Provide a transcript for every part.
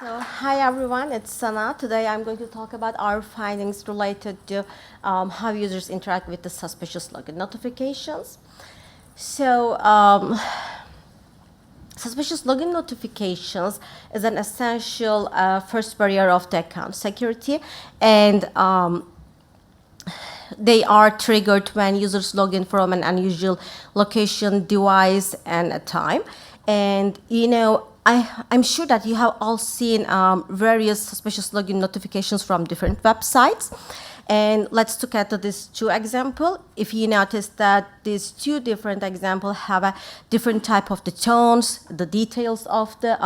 So, hi everyone, it's Sana. Today I'm going to talk about our findings related to how users interact with the suspicious login notifications. So, suspicious login notifications is an essential first barrier of the account security, and they are triggered when users log in from an unusual location, device, and a time. And I'm sure that you have all seen various suspicious login notifications from different websites. And let's look at these two examples. If you notice that these two different examples have a different type of the tones, the details of the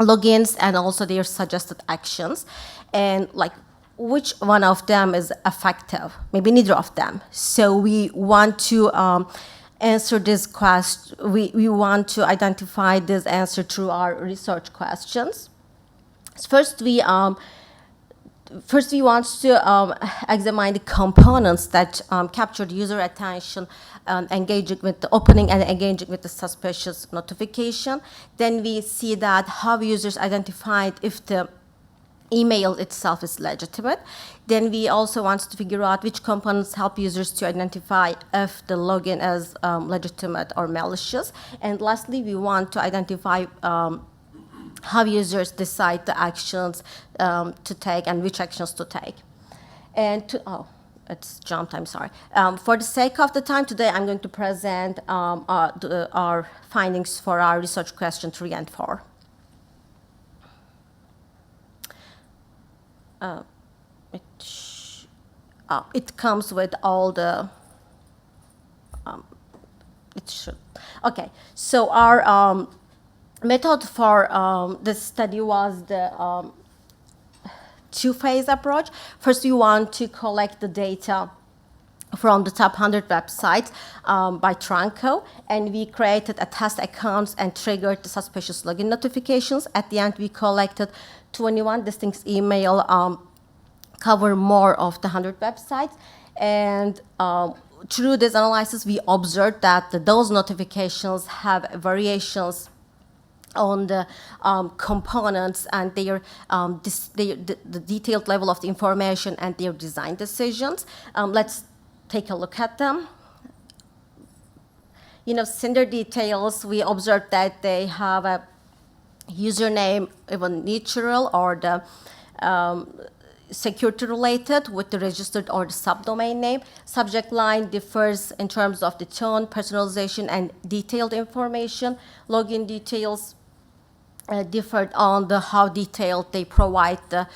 logins, and also their suggested actions, and like which one of them is effective? Maybe neither of them. So we want to answer this question. We want to identify this answer through our research questions. First, we want to examine the components that captured user attention, engaging with the opening and engaging with the suspicious notification. Then we see that how users identified if the email itself is legitimate. Then we also want to figure out which components help users to identify if the login is legitimate or malicious. And lastly, we want to identify how users decide the actions to take and which actions to take. And it's jumped, I'm sorry. For the sake of the time today, I'm going to present our findings for our research question 3 and 4. It comes with all the, it should. Okay, so our method for this study was the two-phase approach. First, we want to collect the data from the top 100 websites by Tranco, and we created a test accounts and triggered the suspicious login notifications. At the end, we collected 21 distinct email cover more of the 100 websites, and through this analysis, we observed that those notifications have variations on the components and their the detailed level of the information and their design decisions. Let's take a look at them. Sender details, we observed that they have a username, even neutral, or the security related with the registered or the subdomain name. Subject line differs in terms of the tone, personalization, and detailed information. Login details differed on the how detailed they provide the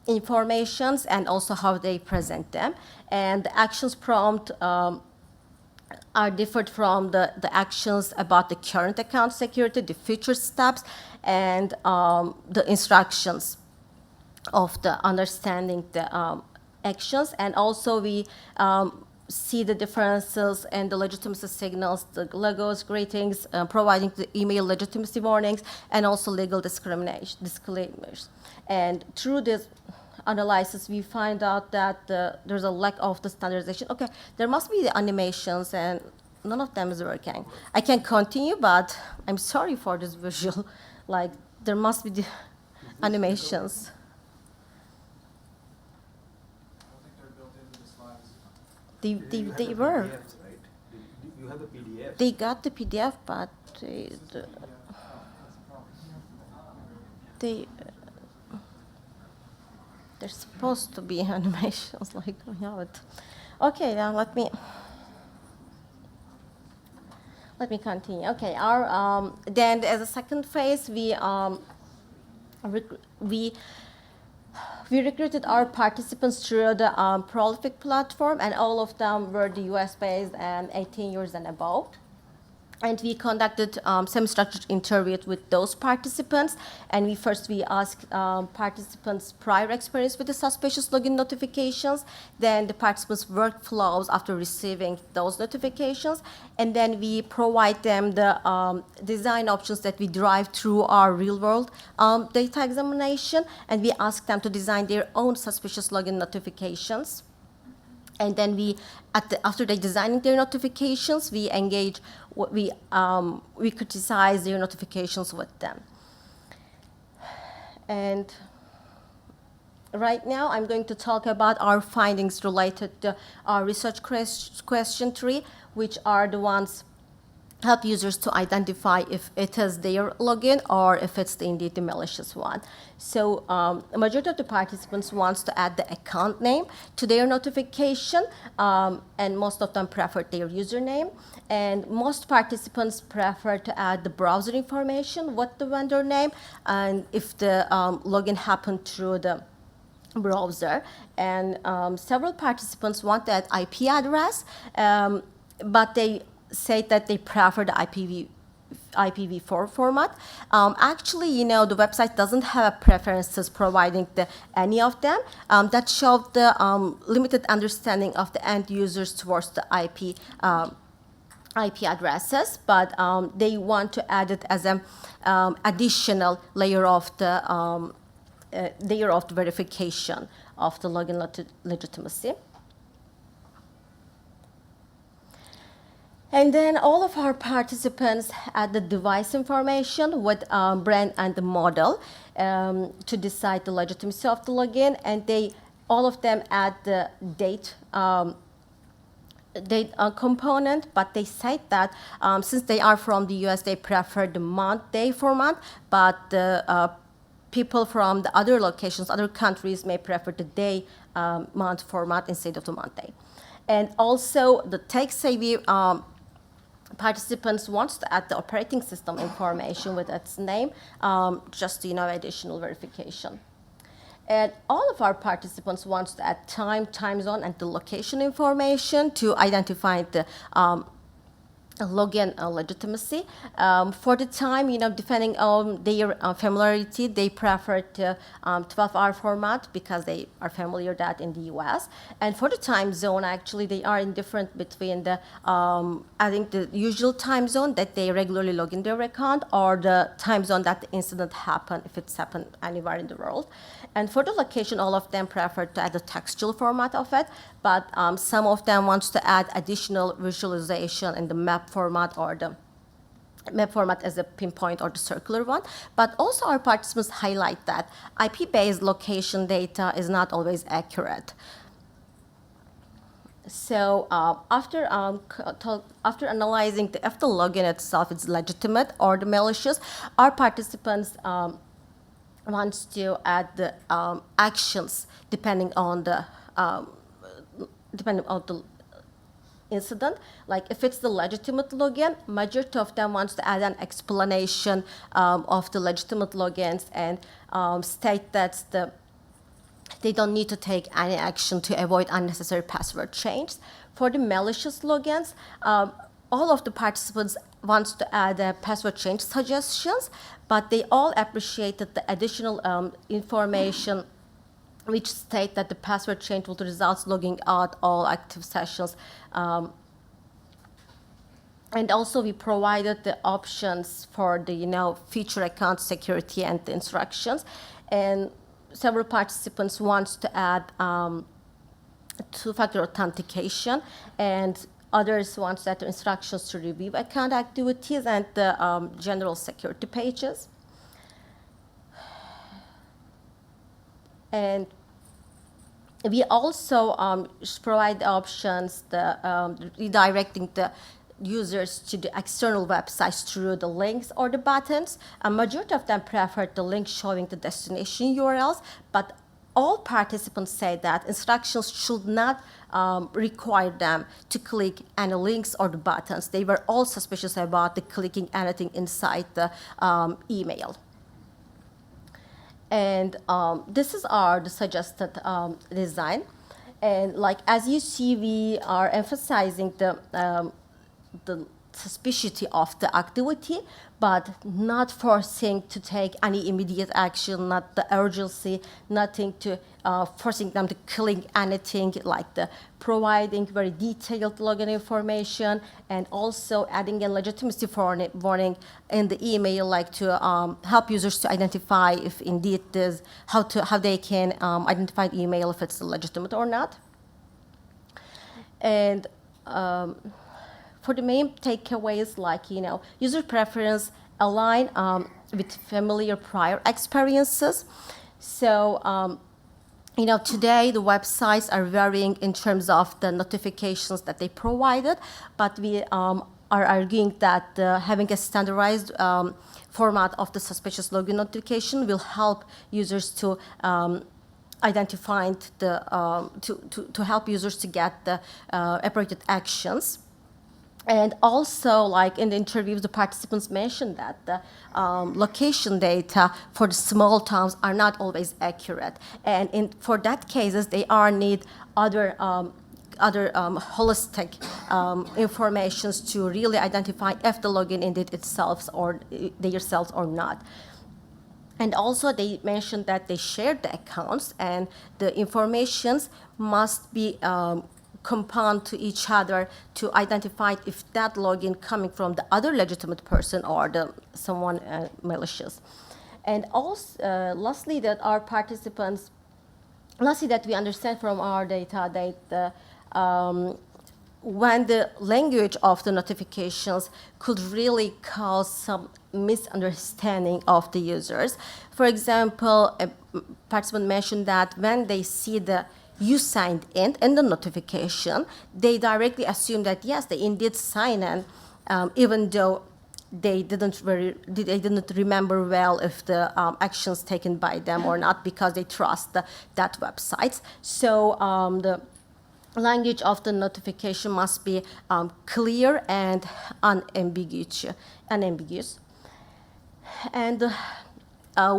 informations and also how they present them. And the actions prompt are different from the actions about the current account security, the future steps, and the instructions of the understanding the actions. And also we see the differences in the legitimacy signals, the logos, greetings, providing the email legitimacy warnings, and also legal disclaimers. And through this analysis, we find out that there's a lack of the standardization. Okay, there must be the animations, and none of them is working. I can continue, but I'm sorry for this visual. Like, there must be the animations. They were. PDFs, right? You have the PDF. They got the PDF, but they're supposed to be animations like we have it. Okay, now let me continue. Okay, our then as a second phase, we recruited our participants through the Prolific platform, and all of them were the US-based and 18 years and above. And we conducted semi-structured interviews with those participants. And we asked participants' prior experience with the suspicious login notifications, then the participants' workflows after receiving those notifications, and then we provide them the design options that we derive through our real-world data examination, and we ask them to design their own suspicious login notifications. And then after they designing their notifications, we criticize their notifications with them. And right now, I'm going to talk about our findings related to our research question tree, which are the ones help users to identify if it is their login or if it's indeed the malicious one. So a majority of the participants wants to add the account name to their notification, and most of them prefer their username. And most participants prefer to add the browser information, what the vendor name, and if the login happened through the browser. And several participants want that IP address, but they say that they prefer the IPv4 format. Actually, the website doesn't have preferences providing any of them. That shows the limited understanding of the end users towards the IP addresses, but they want to add it as an additional layer of the verification of the login legitimacy. And then all of our participants add the device information with brand and the model to decide the legitimacy of the login, and all of them add the date component, but they say that since they are from the US, they prefer the month-day format, but the people from the other locations, other countries may prefer the day-month format instead of the month-day. And also the tech-savvy participants wants to add the operating system information with its name, just additional verification. And all of our participants wants to add time zone, and the location information to identify the login legitimacy. For the time, depending on their familiarity, they prefer the 12-hour format because they are familiar that in the US. And for the time zone, actually, they are indifferent between the adding the usual time zone that they regularly log in their account or the time zone that the incident happened, if it's happened anywhere in the world. And for the location, all of them prefer to add the textual format of it, but some of them wants to add additional visualization in the map format or the map format as a pinpoint or the circular one. But also our participants highlight that IP-based location data is not always accurate. So after analyzing if the login itself is legitimate or the malicious, our participants wants to add the actions depending on the incident. Like if it's the legitimate login, majority of them wants to add an explanation of the legitimate logins and state that they don't need to take any action to avoid unnecessary password change. For the malicious logins, all of the participants wants to add password change suggestions, but they all appreciated the additional information which state that the password change will result logging out all active sessions. And also we provided the options for the future account security and the instructions. And several participants wants to add two-factor authentication, and others wants that the instructions to review account activities and the general security pages. And we also provide options, redirecting the users to the external websites through the links or the buttons. A majority of them prefer the link showing the destination URLs, but all participants say that instructions should not require them to click any links or the buttons. They were all suspicious about the clicking anything inside the email. And this is the suggested design. And as you see, we are emphasizing the suspiciity of the activity, but not forcing to take any immediate action, not the urgency, nothing to forcing them to click anything, like the providing very detailed login information, and also adding a legitimacy warning in the email, like to help users to identify if indeed this, how they can identify the email if it's legitimate or not. And for the main takeaways, user preference align with familiar prior experiences. So, today the websites are varying in terms of the notifications that they provided, but we are arguing that having a standardized format of the suspicious login notification will help users to identify to help users to get the appropriate actions. And also, like in the interviews, the participants mentioned that the location data for the small towns are not always accurate. And for that cases, they need other holistic informations to really identify if the login indeed itself or themselves or not. And also they mentioned that they shared the accounts and the informations must be compound to each other to identify if that login coming from the other legitimate person or someone malicious. And also, lastly, that we understand from our data that when the language of the notifications could really cause some misunderstanding of the users. For example, a participant mentioned that when they see the "you signed in" the notification, they directly assume that yes, they indeed sign in, even though they didn't remember well if the actions taken by them or not, because they trust that website. So the language of the notification must be clear and unambiguous. And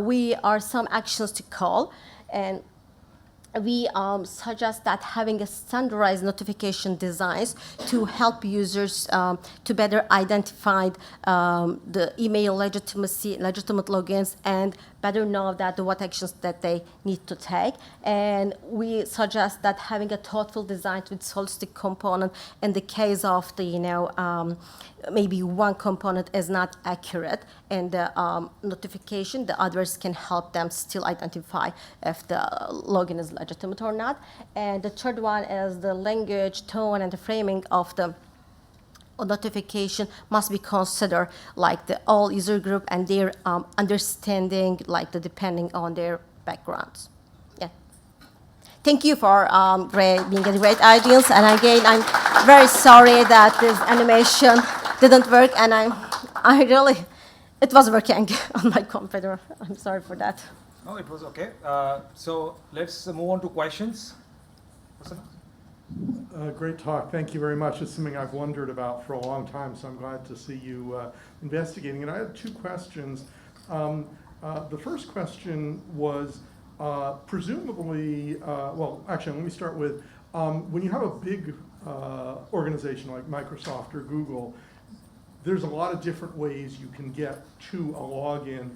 we are some actions to call, and we suggest that having a standardized notification designs to help users to better identify the email legitimate logins, and better know that what actions that they need to take. And we suggest that having a thoughtful design with holistic component in the case of the maybe one component is not accurate in the notification, the others can help them still identify if the login is legitimate or not. And the third one is the language, tone, and the framing of the notification must be considered like the all user group and their understanding, depending on their backgrounds. Yeah. Thank you for being a great audience. And again, I'm very sorry that this animation didn't work, and it was working on my computer. I'm sorry for that. No, it was okay. So let's move on to questions. Great talk. Thank you very much. It's something I've wondered about for a long time, so I'm glad to see you investigating. And I have two questions. The first question was presumably, well, actually, let me start with, when you have a big organization like Microsoft or Google, there's a lot of different ways you can get to a login.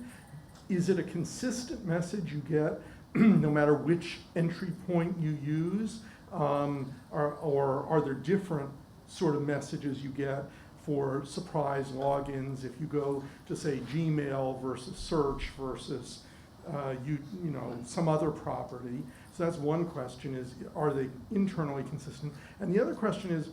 Is it a consistent message you get no matter which entry point you use? Or are there different sort of messages you get for surprise logins if you go to, say, Gmail versus search versus some other property? So that's one question, is are they internally consistent? And the other question is,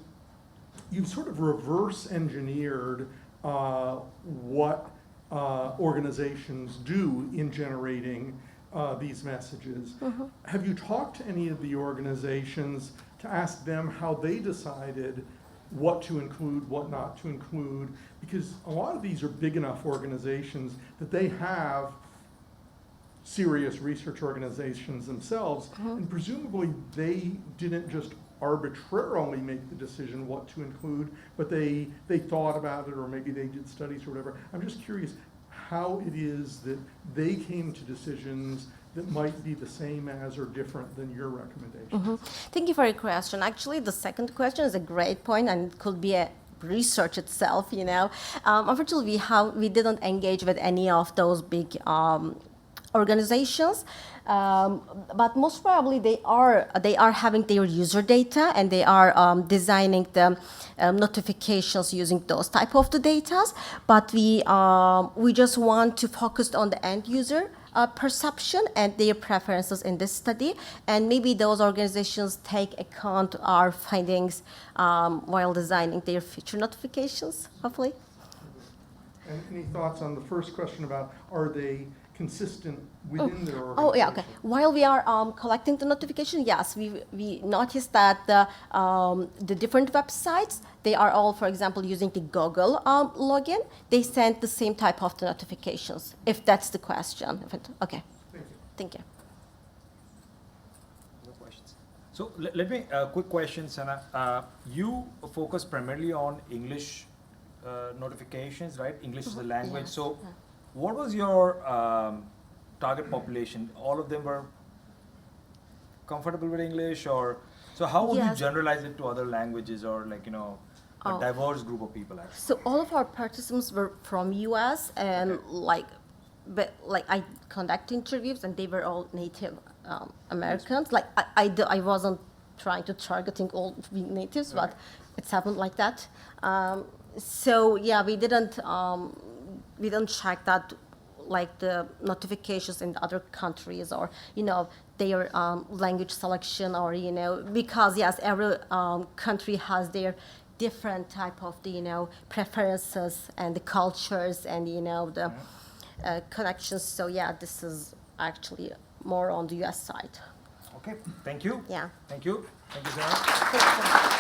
you've sort of reverse engineered what organizations do in generating these messages. Mm-hmm. Have you talked to any of the organizations to ask them how they decided what to include, what not to include? Because a lot of these are big enough organizations that they have serious research organizations themselves, mm-hmm. and presumably they didn't just arbitrarily make the decision what to include, but they thought about it, or maybe they did studies or whatever. I'm just curious how it is that they came to decisions that might be the same as or different than your recommendations. Mm-hmm. Thank you for your question. Actually, the second question is a great point, and it could be a research itself. Unfortunately, we didn't engage with any of those big organizations, but most probably they are having their user data, and they are designing the notifications using those type of the data. But we just want to focus on the end user perception and their preferences in this study, and maybe those organizations take account our findings while designing their future notifications, hopefully. And any thoughts on the first question about, are they consistent within their organization? Oh, yeah, okay. While we are collecting the notification, yes, we noticed that the different websites, they are all, for example, using the Google login. They send the same type of the notifications, if that's the question. Okay, Thank you. thank you. No questions. So let me, quick question, Sena. You focus primarily on English notifications, right? English is the language. Yes, So yeah. what was your target population? All of them were comfortable with English, or so how would you Yes. generalize it to other languages, or like, a Oh. diverse group of people actually? So all of our participants were from US, and Okay. like I conduct interviews, and they were all Native Americans. Like I wasn't trying to targeting all natives, but Okay. it's happened like that. So yeah, we didn't check that, like the notifications in other countries, or their language selection, or because yes, every country has their different type of the preferences and the cultures and the connections. So yeah, this is actually more on the US side. Okay, thank you. Yeah. Thank you. Thank you, Sena.